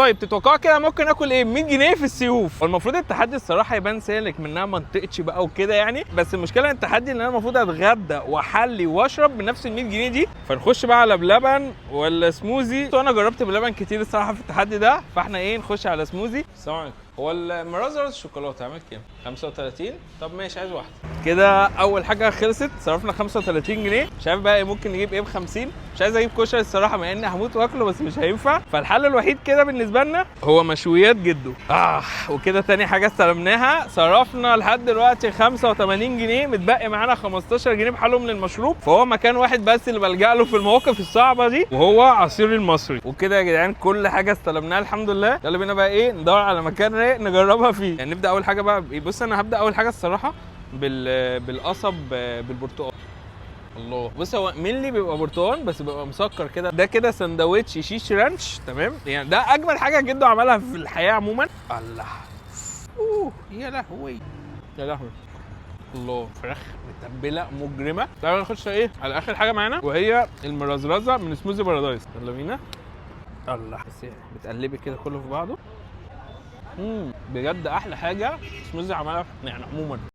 طيب تتوقع كده ممكن اكل ايه 100 جنيه في السيوف؟ والمفروض التحدي الصراحه يبان سالك منها منطقتش بقى وكده يعني، بس المشكله التحدي ان انا المفروض اتغدى واحلي واشرب بنفس ال 100 جنيه دي. فنخش بقى على بلبن ولا سموزي. وانا جربت بلبن كتير الصراحه في التحدي ده، فاحنا ايه نخش على سموزي. السلام عليكم. هو المرازر الشوكولاته عامل كام؟ 35. طب ماشي عايز واحده كده. اول حاجه خلصت، صرفنا 35 جنيه. مش عارف بقى ممكن نجيب ايه ب 50. مش عايز اجيب كشري الصراحه مع اني هموت واكله بس مش هينفع. فالحل الوحيد كده بالنسبه لنا هو مشويات جدو. وكده تاني حاجه استلمناها. صرفنا لحد دلوقتي 85 جنيه، متبقي معانا 15 جنيه بحالهم للمشروب. فهو مكان واحد بس اللي بلجأ له في المواقف الصعبه دي، وهو عصير المصري. وكده يا جدعان كل حاجه استلمناها الحمد لله. يلا بينا بقى ايه ندور على مكان رايق نجربها فيه. يعني نبدا اول حاجه بقى. بص انا هبدا اول حاجه الصراحه بالقصب بالبرتقال. الله. بص هو ملي بيبقى برتقال بس بيبقى مسكر كده. ده كده سندوتش شيش رانش تمام. يعني ده اجمل حاجه جدو عملها في الحياه عموما. الله. يا لهوي يا لهوي. الله. فراخ متبله مجرمه. تعالوا نخش ايه على اخر حاجه معانا وهي المرزرزه من سموزي بارادايس. يلا بينا. الله. بس بتقلبي كده كله في بعضه. بجد احلى حاجه سموزي عملها يعني عموما.